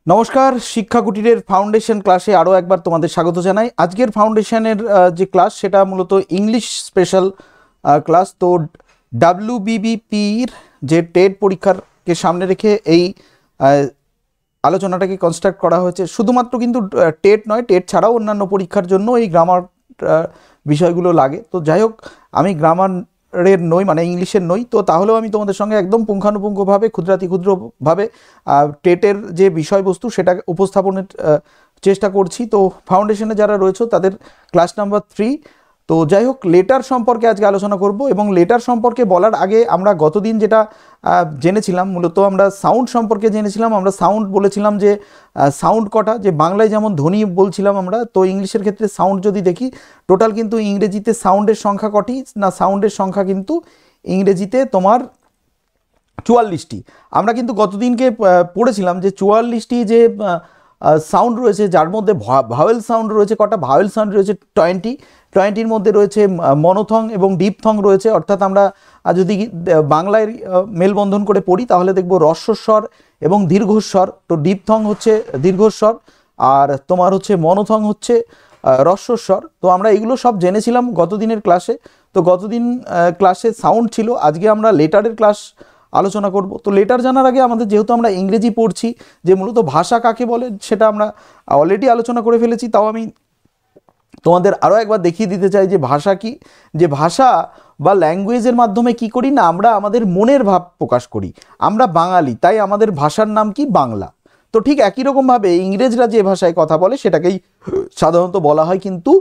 নমস্কার, শিক্ষা কুটিরের ফাউন্ডেশন ক্লাসে আরও একবার তোমাদের স্বাগত জানাই। আজকের ফাউন্ডেশনের যে ক্লাস সেটা মূলত ইংলিশ স্পেশাল ক্লাস। তো ডাব্লিউবিবিপির যে টেট পরীক্ষাকে সামনে রেখে এই আলোচনাটাকে কনস্ট্রাক্ট করা হয়েছে। শুধুমাত্র কিন্তু টেট নয়, টেট ছাড়াও অন্যান্য পরীক্ষার জন্য এই গ্রামার বিষয়গুলো লাগে। তো যাই হোক, আমি গ্রামারের নই, মানে ইংলিশের নই, তো তাহলেও আমি তোমাদের সঙ্গে একদম পুঙ্খানুপুঙ্খভাবে ক্ষুদ্রাতিক্ষুদ্রভাবে টেটের যে বিষয়বস্তু সেটা উপস্থাপনের চেষ্টা করছি। তো ফাউন্ডেশনে যারা রয়েছে তাদের ক্লাস নাম্বার 3। তো যাই হোক, লেটার সম্পর্কে আজকে আলোচনা করব। এবং লেটার সম্পর্কে বলার আগে আমরা গতদিন যেটা জেনেছিলাম, মূলত আমরা সাউন্ড সম্পর্কে জেনেছিলাম। আমরা সাউন্ড বলেছিলাম যে সাউন্ড কটা, যে বাংলায় যেমন ধ্বনি বলছিলাম আমরা, তো ইংলিশের ক্ষেত্রে সাউন্ড যদি দেখি, টোটাল কিন্তু ইংরেজিতে সাউন্ডের সংখ্যা কটি না, সাউন্ডের সংখ্যা কিন্তু ইংরেজিতে তোমার 44টি। আমরা কিন্তু গতদিনকে পড়েছিলাম যে 44টি যে সাউন্ড রয়েছে, যার মধ্যে ভাওয়েল সাউন্ড রয়েছে কটা, ভাওয়েল সাউন্ড রয়েছে 20র মধ্যে রয়েছে মনোথং এবং ডিপথং রয়েছে। অর্থাৎ আমরা যদি বাংলায় মেলবন্ধন করে পড়ি তাহলে দেখব হ্রস্বস্বর এবং দীর্ঘস্বর। তো ডিপথং হচ্ছে দীর্ঘস্বর আর তোমার হচ্ছে মনোথং হচ্ছে হ্রস্বস্বর। তো আমরা এগুলো সব জেনেছিলাম গতদিনের ক্লাসে। তো গতদিন ক্লাসে সাউন্ড ছিল, আজকে আমরা লেটারের ক্লাস আলোচনা করব। তো লেটার জানার আগে আমাদের, যেহেতু আমরা ইংরেজি পড়ছি, যে মূলত ভাষা কাকে বলে সেটা আমরা অলরেডি আলোচনা করে ফেলেছি, তাও আমি তোমাদের আরও একবার দেখিয়ে দিতে চাই যে ভাষা কি। যে ভাষা বা ল্যাঙ্গুয়েজের মাধ্যমে কি করি না, আমরা আমাদের মনের ভাব প্রকাশ করি। আমরা বাঙালি, তাই আমাদের ভাষার নাম কি বাংলা। তো ঠিক একই রকমভাবে ইংরেজরা যে ভাষায় কথা বলে সেটাকেই সাধারণত বলা হয় কিন্তু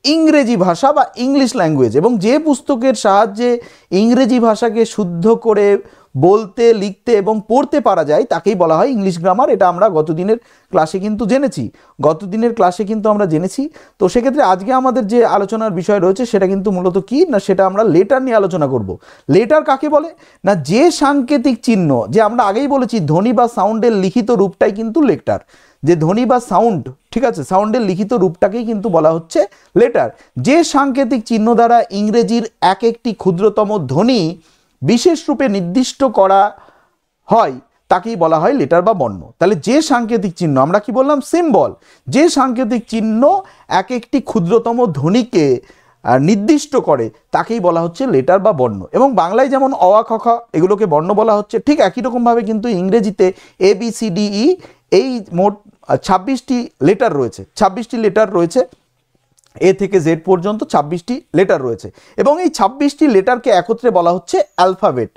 ইংরেজি ভাষা বা ইংলিশ ল্যাঙ্গুয়েজ। এবং যে পুস্তকের সাহায্যে ইংরেজি ভাষাকে শুদ্ধ করে বলতে, লিখতে এবং পড়তে পারা যায় তাকেই বলা হয় ইংলিশ গ্রামার। এটা আমরা গতদিনের ক্লাসে কিন্তু জেনেছি। তো সেক্ষেত্রে আজকে আমাদের যে আলোচনার বিষয় রয়েছে সেটা কিন্তু মূলত কি না, সেটা আমরা লেটার নিয়ে আলোচনা করব। লেটার কাকে বলে না, যে সাংকেতিক চিহ্ন, যে আমরা আগেই বলেছি ধ্বনি বা সাউন্ডের লিখিত রূপটাই কিন্তু লেটার। যে ধ্বনি বা সাউন্ড, ঠিক আছে, সাউন্ডের লিখিত রূপটাকেই কিন্তু বলা হচ্ছে লেটার। যে সাংকেতিক চিহ্ন দ্বারা ইংরেজির এক একটি ক্ষুদ্রতম ধ্বনি বিশেষ রূপে নির্দিষ্ট করা হয় তাকেই বলা হয় লেটার বা বর্ণ। তাহলে যে সাংকেতিক চিহ্ন, আমরা কি বললাম, সিম্বল, যে সাংকেতিক চিহ্ন এক একটি ক্ষুদ্রতম ধ্বনিকে নির্দিষ্ট করে তাকেই বলা হচ্ছে লেটার বা বর্ণ। এবং বাংলায় যেমন অ আ ক খ এগুলোকে বর্ণ বলা হচ্ছে, ঠিক একই রকমভাবে কিন্তু ইংরেজিতে ABCDE এই মোট 26টি লেটার রয়েছে। এ থেকে জেড পর্যন্ত 26টি লেটার রয়েছে। এবং এই 26টি লেটারকে একত্রে বলা হচ্ছে অ্যালফাবেট।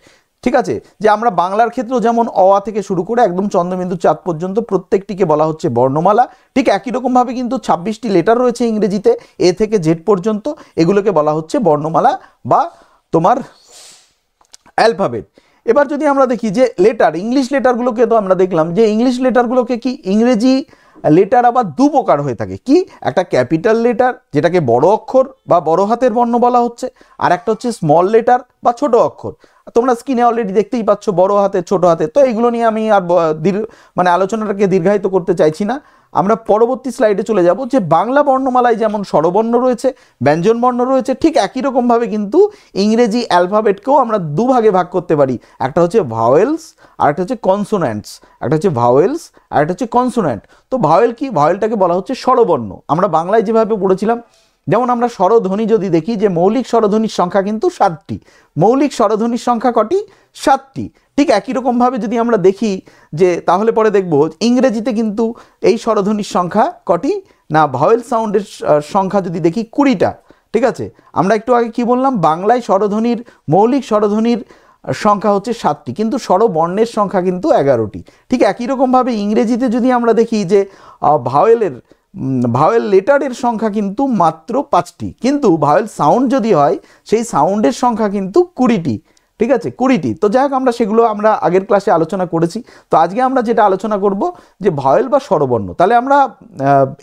ঠিক আছে, যে আমরা বাংলার ক্ষেত্রেও যেমন অ আ থেকে শুরু করে একদম চন্দ্রবিন্দু চাঁদ পর্যন্ত প্রত্যেকটিকে বলা হচ্ছে বর্ণমালা, ঠিক একই রকমভাবে কিন্তু 26টি লেটার রয়েছে ইংরেজিতে এ থেকে জেড পর্যন্ত, এগুলোকে বলা হচ্ছে বর্ণমালা বা তোমার অ্যালফাবেট। এবার যদি আমরা দেখি যে লেটার, ইংলিশ লেটারগুলোকে, তো আমরা দেখলাম যে ইংলিশ লেটারগুলোকে কি, ইংরেজি লেটার আবার দু প্রকার হয়ে থাকে। কি, একটা ক্যাপিটাল লেটার যেটাকে বড় অক্ষর বা বড় হাতের বর্ণ বলা হচ্ছে, আর একটা হচ্ছে স্মল লেটার বা ছোট অক্ষর। তোমরা স্ক্রিনে অলরেডি দেখতেই পাচ্ছ বড় হাতে, ছোট হাতে। তো এইগুলো নিয়ে আমি আর আলোচনাটাকে দীর্ঘায়িত করতে চাইছি না। আমরা পরবর্তী স্লাইডে চলে যাব। যে বাংলা বর্ণমালায় যেমন স্বরবর্ণ রয়েছে, ব্যঞ্জন বর্ণ রয়েছে, ঠিক একই রকমভাবে কিন্তু ইংরেজি অ্যালফাবেটকেও আমরা দুভাগে ভাগ করতে পারি। একটা হচ্ছে ভাওয়েলস আর একটা হচ্ছে কনসোন্যান্টস। তো ভাওয়েল কি, ভাওয়েলটাকে বলা হচ্ছে স্বরবর্ণ। আমরা বাংলায় যেভাবে পড়েছিলাম, যেমন আমরা স্বরধ্বনি যদি দেখি, যে মৌলিক স্বরধ্বনির সংখ্যা কিন্তু 7টি। মৌলিক স্বরধ্বনির সংখ্যা কটি? 7টি। ঠিক একই রকমভাবে যদি আমরা দেখি, যে তাহলে পরে দেখব ইংরেজিতে কিন্তু এই স্বরধ্বনির সংখ্যা কটি না, ভাওয়েল সাউন্ডের সংখ্যা যদি দেখি 20টা। ঠিক আছে, আমরা একটু আগে কি বললাম, বাংলায় মৌলিক স্বরধ্বনির সংখ্যা হচ্ছে 7টি, কিন্তু স্বরবর্ণের সংখ্যা কিন্তু 11টি। ঠিক একই রকমভাবে ইংরেজিতে যদি আমরা দেখি যে ভাওয়েল লেটারের সংখ্যা কিন্তু মাত্র 5টি, কিন্তু ভাওয়েল সাউন্ড যদি হয় সেই সাউন্ডের সংখ্যা কিন্তু 20টি। ঠিক আছে, 20টি। তো যাই হোক, সেগুলো আমরা আগের ক্লাসে আলোচনা করেছি। তো আজকে আমরা যেটা আলোচনা করব যে ভাওয়েল বা স্বরবর্ণ। তাহলে আমরা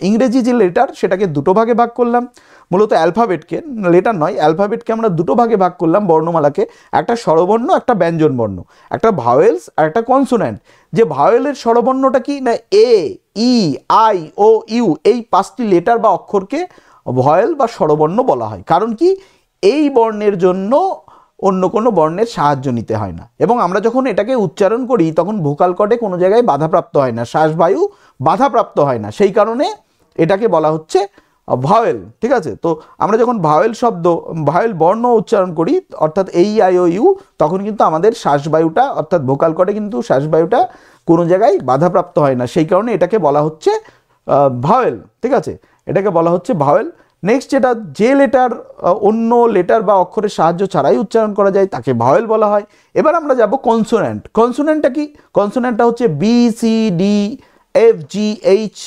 ইংরেজি যে লেটার সেটাকে দুটো ভাগে ভাগ করলাম। মূলত অ্যালফাবেটকে, লেটার নয়, অ্যালফাবেটকে আমরা দুটো ভাগে ভাগ করলাম, বর্ণমালাকে, একটা স্বরবর্ণ, একটা ব্যঞ্জন বর্ণ, একটা ভাওয়েলস আর একটা কনসোন্যান্ট। যে ভাওয়েলের স্বরবর্ণটা কি না, এ, ই, আই, ও, ইউ, এই 5টি লেটার বা অক্ষরকে ভাওয়েল বা স্বরবর্ণ বলা হয়। কারণ কি, এই বর্ণের জন্য অন্য কোনো বর্ণের সাহায্য নিতে হয় না। এবং আমরা যখন এটাকে উচ্চারণ করি তখন ভোকাল কর্ডে কোনো জায়গায় বাধাপ্রাপ্ত হয় না, শ্বাসবায়ু বাধাপ্রাপ্ত হয় না, সেই কারণে এটাকে বলা হচ্ছে ভাওয়েল। ঠিক আছে, তো আমরা যখন ভাওয়েল শব্দ, ভাওয়েল বর্ণ উচ্চারণ করি অর্থাৎ এই আই ও ইউ, তখন কিন্তু আমাদের শ্বাসবায়ুটা অর্থাৎ ভোকাল কর্ডে কিন্তু শ্বাসবায়ুটা কোনো জায়গায় বাধাপ্রাপ্ত হয় না, সেই কারণে এটাকে বলা হচ্ছে ভাওয়েল। ঠিক আছে, এটাকে বলা হচ্ছে ভাওয়েল। নেক্সট, যেটা যে লেটার অন্য লেটার বা অক্ষরের সাহায্য ছাড়াই উচ্চারণ করা যায় তাকে ভাওয়েল বলা হয়। এবার আমরা যাব কনসোনেন্ট। কনসোনেন্টটা কি? কনসোনেন্টটা হচ্ছে B, C, D, F, G, H,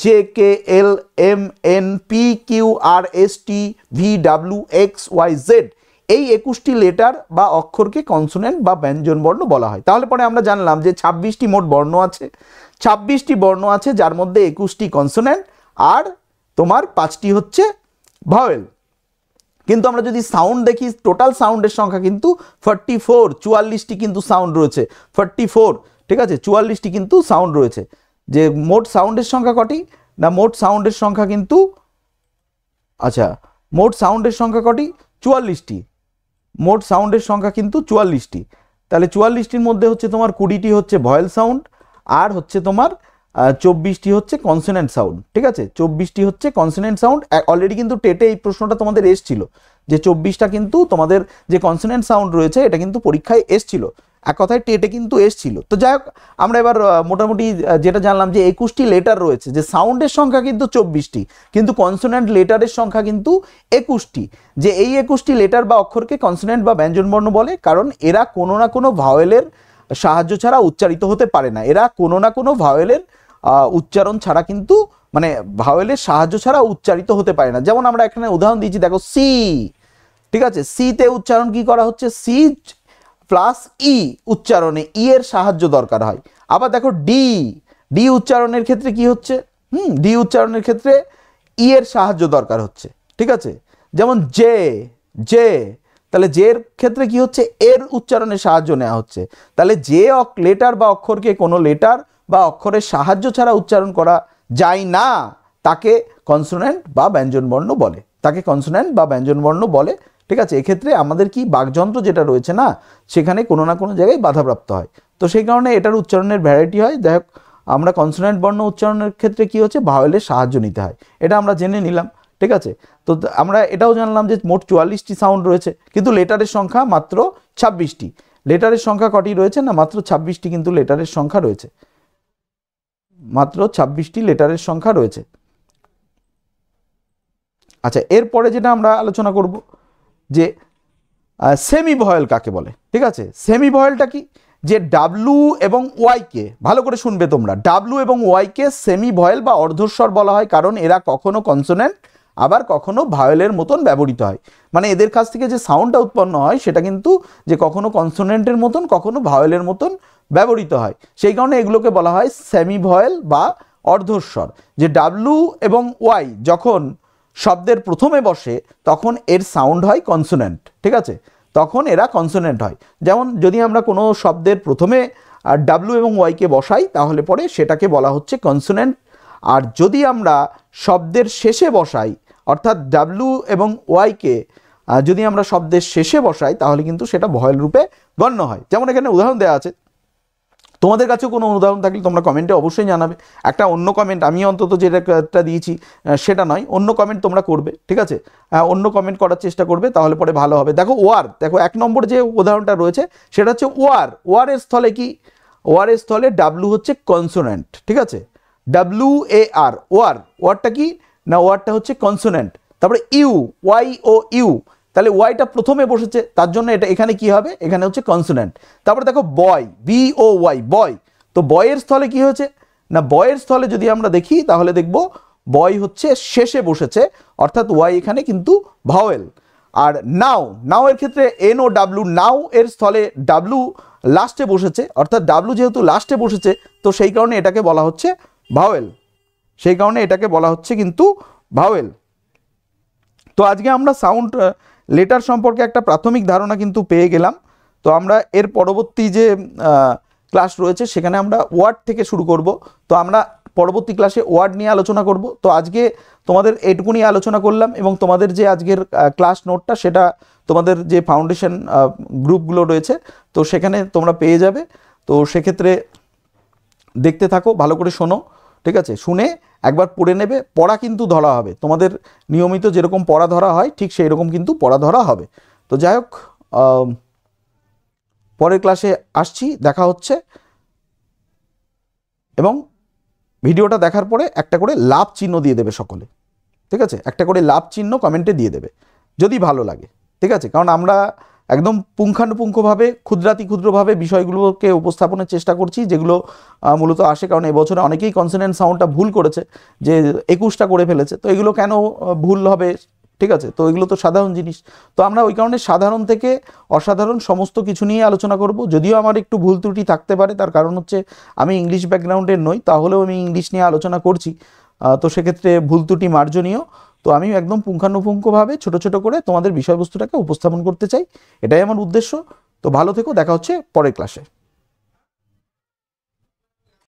J, K, L, M, N, P, Q, R, S, T, V, W, X, Y, Z, এই 21টি লেটার বা অক্ষরকে কনসোনেন্ট বা ব্যঞ্জন বর্ণ বলা হয়। তাহলে পরে আমরা জানলাম যে 26টি মোট বর্ণ আছে, 26টি বর্ণ আছে, যার মধ্যে 21টি কনসোনেন্ট আর তোমার 5টি হচ্ছে ভাওয়েল। কিন্তু আমরা যদি সাউন্ড দেখি, টোটাল সাউন্ডের সংখ্যা কিন্তু 44, 44টি কিন্তু সাউন্ড রয়েছে, 44। ঠিক আছে, 44টি কিন্তু সাউন্ড রয়েছে। যে মোট সাউন্ডের সংখ্যা কটি? না, মোট সাউন্ডের সংখ্যা কিন্তু, আচ্ছা, মোট সাউন্ডের সংখ্যা কটি? 44টি। মোট সাউন্ডের সংখ্যা কিন্তু 44টি। তাহলে 44টির মধ্যে হচ্ছে তোমার 20টি হচ্ছে ভয়েল সাউন্ড আর হচ্ছে তোমার 24টি হচ্ছে কনসোনেন্ট সাউন্ড। ঠিক আছে, 24টি হচ্ছে কনসোনেন্ট সাউন্ড। অলরেডি কিন্তু টেটে এই প্রশ্নটা তোমাদের এসছিল যে 24টা কিন্তু তোমাদের যে কনসোনেন্ট সাউন্ড রয়েছে এটা কিন্তু পরীক্ষায় এসছিল, এক কথায় টেটে কিন্তু এসছিল। তো যাই হোক, আমরা এবার মোটামুটি যেটা জানলাম যে 21টি লেটার রয়েছে, যে সাউন্ডের সংখ্যা কিন্তু 24টি কিন্তু কনসোনেন্ট লেটারের সংখ্যা কিন্তু 21টি। যে এই 21টি লেটার বা অক্ষরকে কনসোনেন্ট বা ব্যঞ্জনবর্ণ বলে, কারণ এরা কোনো না কোনো ভাওয়েলের সাহায্য ছাড়া উচ্চারিত হতে পারে না। এরা কোনো না কোনো ভাওয়েলের উচ্চারণ ছাড়া কিন্তু, মানে ভাওয়েলের সাহায্য ছাড়া উচ্চারিত হতে পারে না। যেমন আমরা এখানে উদাহরণ দিয়েছি, দেখো সি। ঠিক আছে, সিতে উচ্চারণ কি করা হচ্ছে? সি প্লাস ই উচ্চারণে ই এর সাহায্য দরকার হয়। আবার দেখো ডি, ডি উচ্চারণের ক্ষেত্রে কি হচ্ছে? ডি উচ্চারণের ক্ষেত্রে ই এর সাহায্য দরকার হচ্ছে। ঠিক আছে, যেমন জে, জে, তাহলে জে এর ক্ষেত্রে কি হচ্ছে? এর উচ্চারণের সাহায্য নেওয়া হচ্ছে। তাহলে যে লেটার বা অক্ষরকে কোনো লেটার বা অক্ষরের সাহায্য ছাড়া উচ্চারণ করা যায় না তাকে কনসোনেন্ট বা ব্যঞ্জনবর্ণ বলে, তাকে কনসোনেন্ট বা ব্যঞ্জনবর্ণ বলে। ঠিক আছে, এক্ষেত্রে আমাদের কি বাকযন্ত্র যেটা রয়েছে না, সেখানে কোনো না কোনো জায়গায় বাধাপ্রাপ্ত হয়, তো সেই কারণে এটার উচ্চারণের ভ্যারাইটি হয়। যাই হোক, আমরা কনসোনেন্ট বর্ণ উচ্চারণের ক্ষেত্রে কি হচ্ছে? ভাওয়েলের সাহায্য নিতে হয়, এটা আমরা জেনে নিলাম। ঠিক আছে, তো আমরা এটাও জানলাম যে মোট 44টি সাউন্ড রয়েছে কিন্তু লেটারের সংখ্যা মাত্র 26টি। লেটারের সংখ্যা কটি রয়েছে? না, মাত্র 26টি কিন্তু লেটারের সংখ্যা রয়েছে, মাত্র 26টি লেটারের সংখ্যা রয়েছে। আচ্ছা, এরপরে যেটা আমরা আলোচনা করব যে সেমি ভয়েল কাকে বলে। ঠিক আছে, সেমি ভয়েলটা কি? যে ডাব্লু এবং ওয়াইকে, ভালো করে শুনবে তোমরা, ডাব্লু এবং ওয়াইকে সেমি ভয়েল বা অর্ধস্বর বলা হয়, কারণ এরা কখনো কনসোনেন্ট আবার কখনো ভায়োলের মতন ব্যবহৃত হয়। মানে এদের কাছ থেকে যে সাউন্ডটা উৎপন্ন হয় সেটা কিন্তু যে কখনো কনসোনেন্টের মতন কখনো ভায়োলের মতন ব্যবহৃত হয়, সেই কারণে এগুলোকে বলা হয় সেমি ভয়েল বা অর্ধস্বর। যে ডাব্লু এবং ওয়াই যখন শব্দের প্রথমে বসে তখন এর সাউন্ড হয় কনসোনেন্ট। ঠিক আছে, তখন এরা কনসোনেন্ট হয়। যেমন যদি আমরা কোনো শব্দের প্রথমে ডাব্লু এবং ওয়াইকে বসাই তাহলে পরে সেটাকে বলা হচ্ছে কনসোনেন্ট। আর যদি আমরা শব্দের শেষে বসাই, অর্থাৎ ডাব্লু এবং ওয়াইকে যদি আমরা শব্দের শেষে বসাই তাহলে কিন্তু সেটা ভয়েল রূপে গণ্য হয়। যেমন এখানে উদাহরণ দেওয়া আছে, তোমাদের কাছেও কোনো উদাহরণ থাকলে তোমরা কমেন্টে অবশ্যই জানাবে। একটা অন্য কমেন্ট, আমি অন্তত যেটা দিয়েছি সেটা নয়, অন্য কমেন্ট তোমরা করবে। ঠিক আছে, অন্য কমেন্ট করার চেষ্টা করবে, তাহলে পরে ভালো হবে। দেখো ওয়ার, দেখো 1 নম্বর যে উদাহরণটা রয়েছে সেটা হচ্ছে ওয়ার। ওয়ারের স্থলে কি? ওয়ারের স্থলে ডাব্লু হচ্ছে কনসোনেন্ট। ঠিক আছে, ডাব্লু এ আর, ওয়ার, ওয়ারটা কি? না, ওয়ারটা হচ্ছে কনসোনেন্ট। তারপরে ইউ, ওয়াই ও ইউ, তাহলে ওয়াইটা প্রথমে বসেছে তার জন্য এটা এখানে কি হবে? এখানে হচ্ছে কনসোনেন্ট। তারপরে দেখো বয়, বি ও ওয়াই, বয়, তো বয়ের স্থলে কি হয়েছে? না, বয়ের স্থলে যদি আমরা দেখি তাহলে দেখব বয় হচ্ছে শেষে বসেছে, অর্থাৎ ওয়াই এখানে কিন্তু ভাওয়েল। আর নাও, নাও এর ক্ষেত্রে এন ও ডাব্লু, নাও এর স্থলে ডাব্লু লাস্টে বসেছে, অর্থাৎ ডাব্লু যেহেতু লাস্টে বসেছে তো সেই কারণে এটাকে বলা হচ্ছে ভাওয়েল, সেই কারণে এটাকে বলা হচ্ছে কিন্তু ভাওয়েল। তো আজকে আমরা সাউন্ড লেটার সম্পর্কে একটা প্রাথমিক ধারণা কিন্তু পেয়ে গেলাম। তো আমরা এর পরবর্তী যে ক্লাস রয়েছে, সেখানে আমরা ওয়ার্ড থেকে শুরু করব। তো আমরা পরবর্তী ক্লাসে ওয়ার্ড নিয়ে আলোচনা করব। তো আজকে তোমাদের এইটুকুনি আলোচনা করলাম, এবং তোমাদের যে আজকের ক্লাস নোটটা সেটা তোমাদের যে ফাউন্ডেশন গ্রুপগুলো রয়েছে তো সেখানে তোমরা পেয়ে যাবে। তো সেক্ষেত্রে দেখতে থাকো, ভালো করে শোনো, ঠিক আছে? শুনে একবার পড়ে নেবে। পড়া কিন্তু ধরা হবে, তোমাদের নিয়মিত যেরকম পড়া ধরা হয় ঠিক সেই রকম কিন্তু পড়া ধরা হবে। তো যাই হোক, পরের ক্লাসে আসছি, দেখা হচ্ছে। এবং ভিডিওটা দেখার পরে একটা করে লাভ চিহ্ন দিয়ে দেবে সকলে, ঠিক আছে? একটা করে লাভ চিহ্ন কমেন্টে দিয়ে দেবে যদি ভালো লাগে, ঠিক আছে? কারণ আমরা একদম পুঙ্খানুপুঙ্খভাবে ক্ষুদ্রভাবে বিষয়গুলোকে উপস্থাপনের চেষ্টা করছি, যেগুলো মূলত আসে কারণ এবছরে অনেকেই কনসোনেন্ট সাউন্ডটা ভুল করেছে, যে 21টা করে ফেলেছে। তো এগুলো কেন ভুল হবে, ঠিক আছে? তো এগুলো তো সাধারণ জিনিস। তো আমরা ওই কারণে সাধারণ থেকে অসাধারণ সমস্ত কিছু নিয়ে আলোচনা করব। যদিও আমার একটু ভুল ত্রুটি থাকতে পারে, তার কারণ হচ্ছে আমি ইংলিশ ব্যাকগ্রাউন্ডের নই, তাহলেও আমি ইংলিশ নিয়ে আলোচনা করছি। তো সেক্ষেত্রে ভুল ত্রুটি মার্জনীয়। তো আমি একদম পুঙ্খানুপুঙ্খভাবে ছোট ছোট করে তোমাদের বিষয়বস্তুটাকে উপস্থাপন করতে চাই, এটাই আমার উদ্দেশ্য। তো ভালো থেকো, দেখা হচ্ছে পরের ক্লাসে।